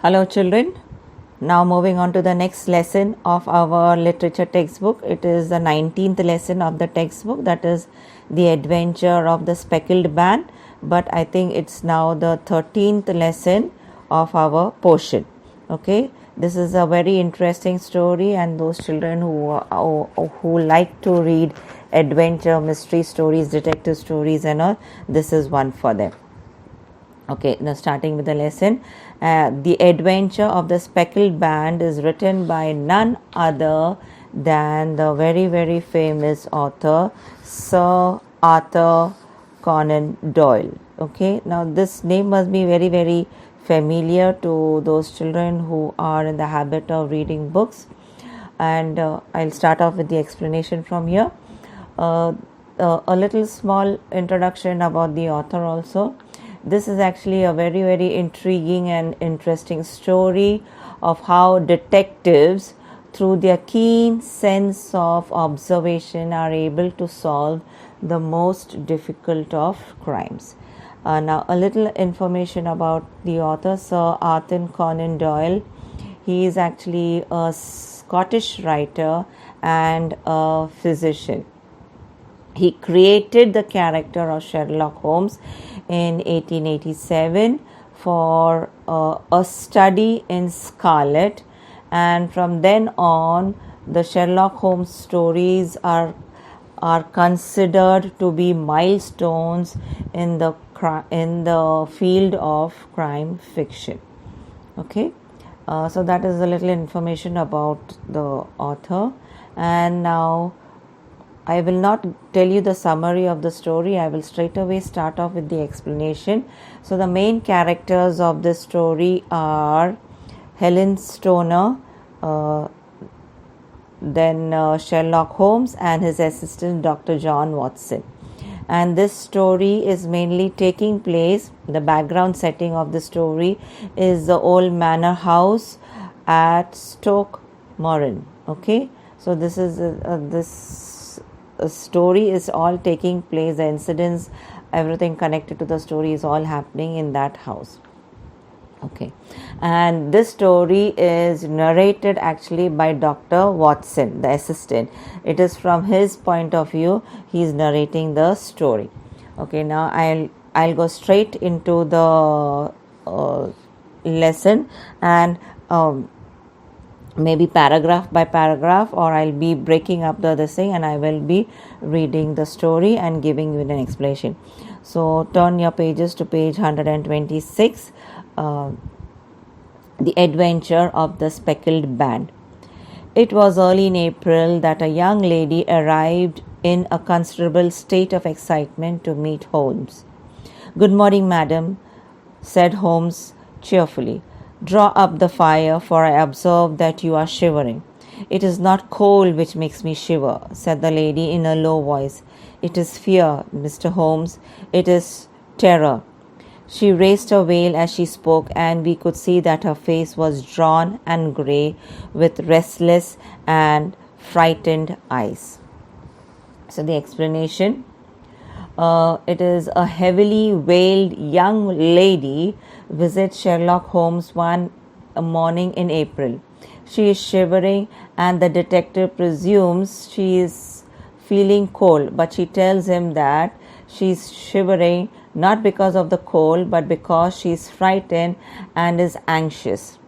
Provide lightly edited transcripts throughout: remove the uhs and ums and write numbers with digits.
Hello children, now moving on to the next lesson of our literature textbook. It is the 19th lesson of the textbook, that is the adventure of the speckled band, but I think it's now the 13th lesson of our portion. Okay, this is a very interesting story, and those children who like to read adventure, mystery stories, detective stories and all, this is one for them. Okay, now starting with the lesson. The Adventure of the Speckled Band is written by none other than the very famous author Sir Arthur Conan Doyle. Okay, now this name must be very familiar to those children who are in the habit of reading books, and I'll start off with the explanation from here. A little small introduction about the author also. This is actually a very intriguing and interesting story of how detectives, through their keen sense of observation, are able to solve the most difficult of crimes. Now, a little information about the author, Sir Arthur Conan Doyle. He is actually a Scottish writer and a physician. He created the character of Sherlock Holmes in 1887 for a study in Scarlet, and from then on the Sherlock Holmes stories are considered to be milestones in the field of crime fiction. Okay, so that is a little information about the author, and now I will not tell you the summary of the story. I will straight away start off with the explanation. So the main characters of this story are Helen Stoner, then Sherlock Holmes and his assistant Dr. John Watson. And this story is mainly taking place, the background setting of the story is the old manor house at Stoke Moran. Okay, so this is a story is all taking place, the incidents, everything connected to the story is all happening in that house. Okay, and this story is narrated actually by Dr. Watson, the assistant. It is from his point of view, he is narrating the story. Okay, now I'll go straight into the lesson, and maybe paragraph by paragraph, or I'll be breaking up the thing and I will be reading the story and giving you an explanation. So turn your pages to page 126. The Adventure of the Speckled Band. It was early in April that a young lady arrived in a considerable state of excitement to meet Holmes. "Good morning, madam," said Holmes cheerfully. "Draw up the fire, for I observe that you are shivering." "It is not cold which makes me shiver," said the lady in a low voice. "It is fear, Mr. Holmes. It is terror." She raised her veil as she spoke, and we could see that her face was drawn and grey, with restless and frightened eyes. So the explanation. It is a heavily veiled young lady visits Sherlock Holmes one morning in April. She is shivering, and the detective presumes she is feeling cold, but she tells him that she is shivering not because of the cold, but because she is frightened and is anxious.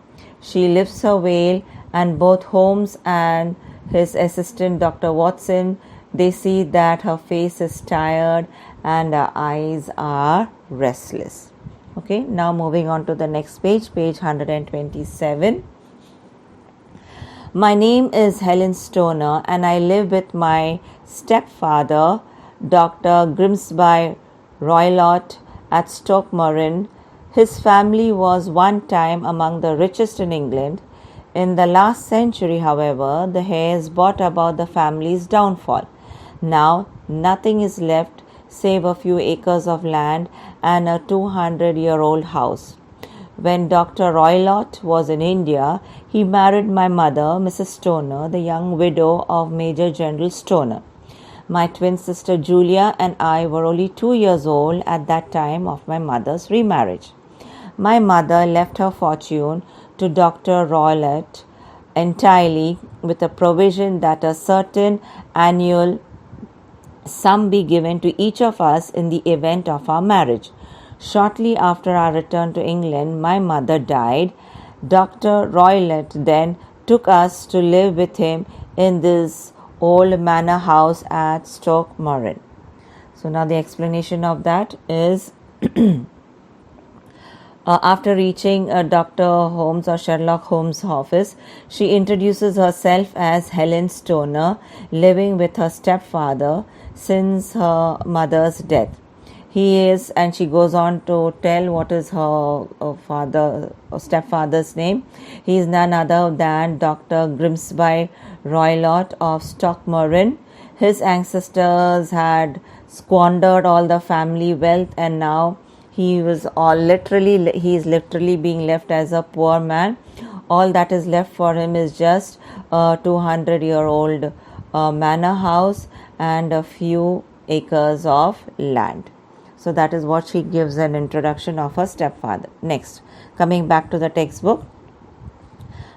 She lifts her veil, and both Holmes and his assistant Dr. Watson, they see that her face is tired and her eyes are restless. Okay, now moving on to the next page, page 127. "My name is Helen Stoner, and I live with my stepfather, Dr. Grimsby Roylott, at Stoke Moran. His family was one time among the richest in England. In the last century, however, the heirs brought about the family's downfall. Now nothing is left save a few acres of land and a 200-year-old house. When Dr. Roylott was in India, he married my mother, Mrs. Stoner, the young widow of Major General Stoner. My twin sister Julia and I were only 2 years old at that time of my mother's remarriage. My mother left her fortune to Dr. Roylott entirely, with a provision that a certain annual sum be given to each of us in the event of our marriage. Shortly after our return to England, my mother died. Dr. Roylott then took us to live with him in this old manor house at Stoke Moran. So now the explanation of that is after reaching Dr. Holmes or Sherlock Holmes' office, she introduces herself as Helen Stoner, living with her stepfather since her mother's death. He is, and she goes on to tell what is her stepfather's name. He is none other than Dr. Grimsby Roylott of Stoke Moran. His ancestors had squandered all the family wealth, and now he is literally being left as a poor man. All that is left for him is just a 200-year-old manor house and a few acres of land. So that is what she gives an introduction of her stepfather. Next, coming back to the textbook.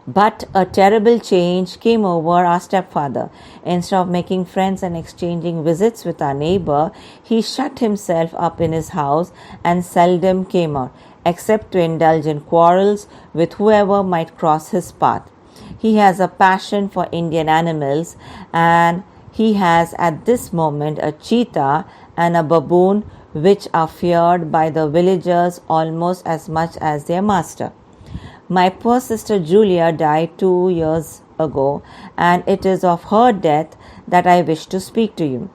But a terrible change came over our stepfather. Instead of making friends and exchanging visits with our neighbor, he shut himself up in his house and seldom came out, except to indulge in quarrels with whoever might cross his path. He has a passion for Indian animals, and he has at this moment a cheetah and a baboon, which are feared by the villagers almost as much as their master. My poor sister Julia died 2 years ago, and it is of her death that I wish to speak to you.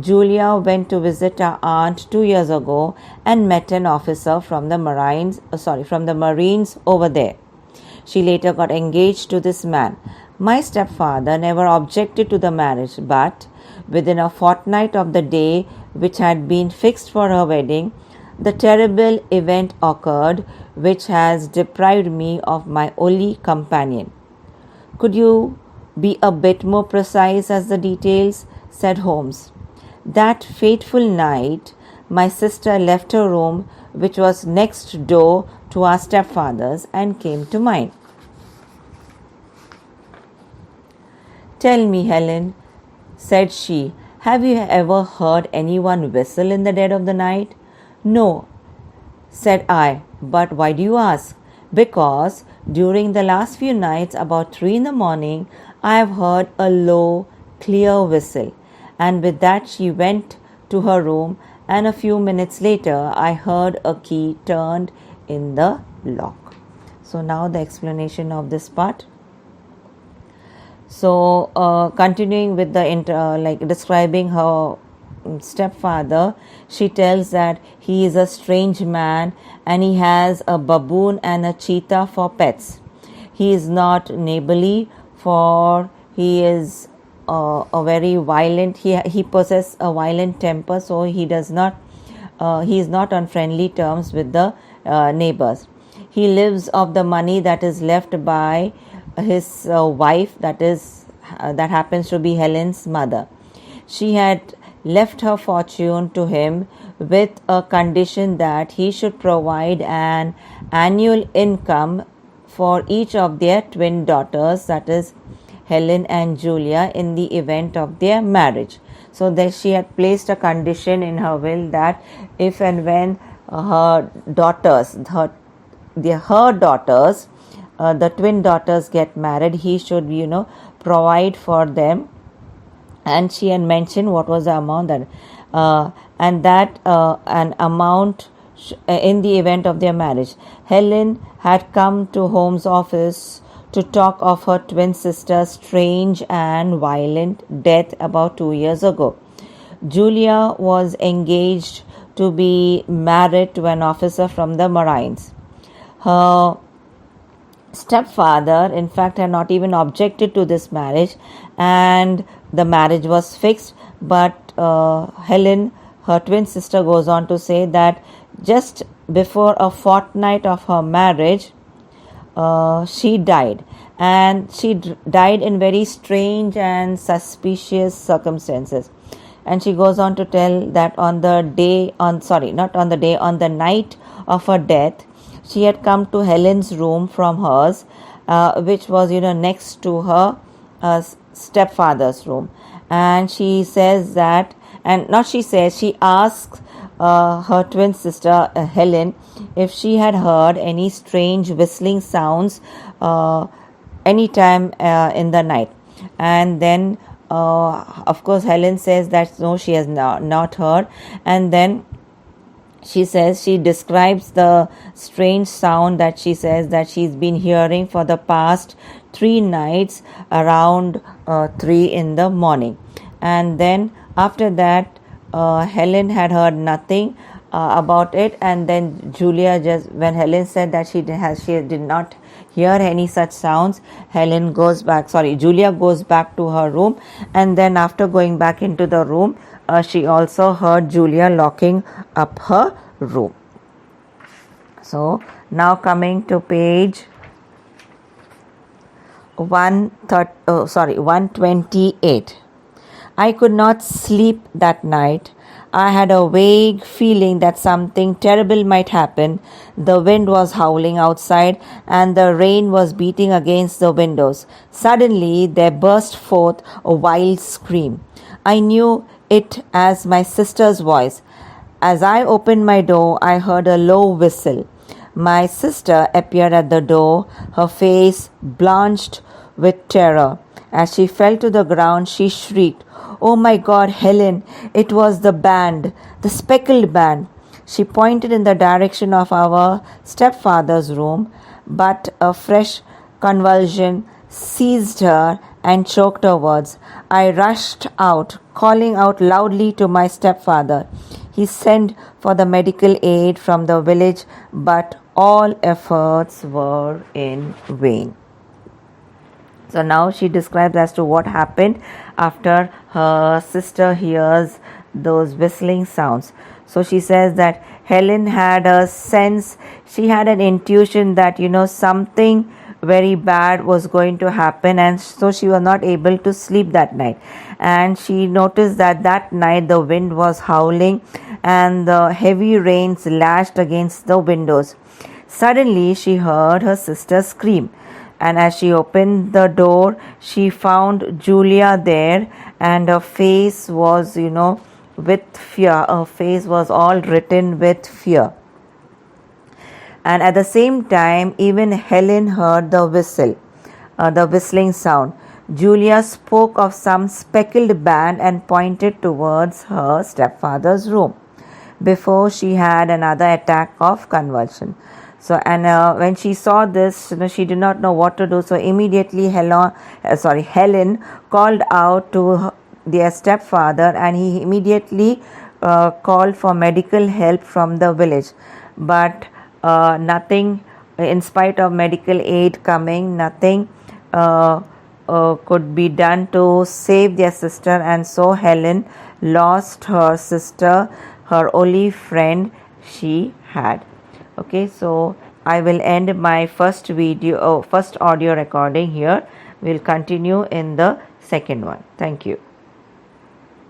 Julia went to visit her aunt 2 years ago and met an officer from the Marines over there. She later got engaged to this man. My stepfather never objected to the marriage, but within a fortnight of the day which had been fixed for her wedding, the terrible event occurred which has deprived me of my only companion. Could you be a bit more precise as the details? Said Holmes. That fateful night, my sister left her room, which was next door to our stepfather's, and came to mine. Tell me, Helen, said she, have you ever heard anyone whistle in the dead of the night? No, said I. But why do you ask? Because during the last few nights, about 3 in the morning, I have heard a low, clear whistle. And with that she went to her room, and a few minutes later I heard a key turned in the lock. So now the explanation of this part. So continuing with the describing her stepfather, she tells that he is a strange man and he has a baboon and a cheetah for pets. He is not neighborly, for he is a very violent, he possesses a violent temper, so he is not on friendly terms with the neighbors. He lives off the money that is left by his wife, that happens to be Helen's mother. She had left her fortune to him with a condition that he should provide an annual income for each of their twin daughters, that is Helen and Julia, in the event of their marriage. So that she had placed a condition in her will that if and when her daughters, the twin daughters get married, he should provide for them. And she had mentioned what was the amount that an amount in the event of their marriage. Helen had come to Holmes' office to talk of her twin sister's strange and violent death about 2 years ago. Julia was engaged to be married to an officer from the Marines. Her stepfather, in fact, had not even objected to this marriage, and the marriage was fixed. But Helen, her twin sister, goes on to say that just before a fortnight of her marriage, she died, and she died in very strange and suspicious circumstances. And she goes on to tell that on the night of her death, she had come to Helen's room from hers, which was, next to her stepfather's room. And she says that, and not she says, she asks her twin sister Helen if she had heard any strange whistling sounds anytime in the night. And then of course Helen says that no, she has not heard. And then she says, she describes the strange sound that she says that she's been hearing for the past 3 nights around 3 in the morning. And then after that Helen had heard nothing about it. And then Julia, just when Helen said that she did not hear any such sounds, Julia goes back to her room. And then after going back into the room, she also heard Julia locking up her room. So now coming to page 128. I could not sleep that night. I had a vague feeling that something terrible might happen. The wind was howling outside and the rain was beating against the windows. Suddenly there burst forth a wild scream. I knew it as my sister's voice. As I opened my door, I heard a low whistle. My sister appeared at the door, her face blanched with terror. As she fell to the ground, she shrieked, "Oh my God, Helen, it was the band, the speckled band." She pointed in the direction of our stepfather's room, but a fresh convulsion seized her and choked her words. I rushed out, calling out loudly to my stepfather. He sent for the medical aid from the village, but all efforts were in vain. So now she describes as to what happened after her sister hears those whistling sounds. So she says that Helen had a sense, she had an intuition that, something very bad was going to happen, and so she was not able to sleep that night. And she noticed that night the wind was howling and the heavy rains lashed against the windows. Suddenly she heard her sister scream. And as she opened the door, she found Julia there, and her face was, with fear. Her face was all written with fear. And at the same time, even Helen heard the whistling sound. Julia spoke of some speckled band and pointed towards her stepfather's room before she had another attack of convulsion. So, and when she saw this, she did not know what to do. So immediately Helen called out to their stepfather, and he immediately called for medical help from the village. But nothing, in spite of medical aid coming, nothing could be done to save their sister. And so Helen lost her sister, her only friend she had. Okay, so I will end my first audio recording here. We'll continue in the second one. Thank you.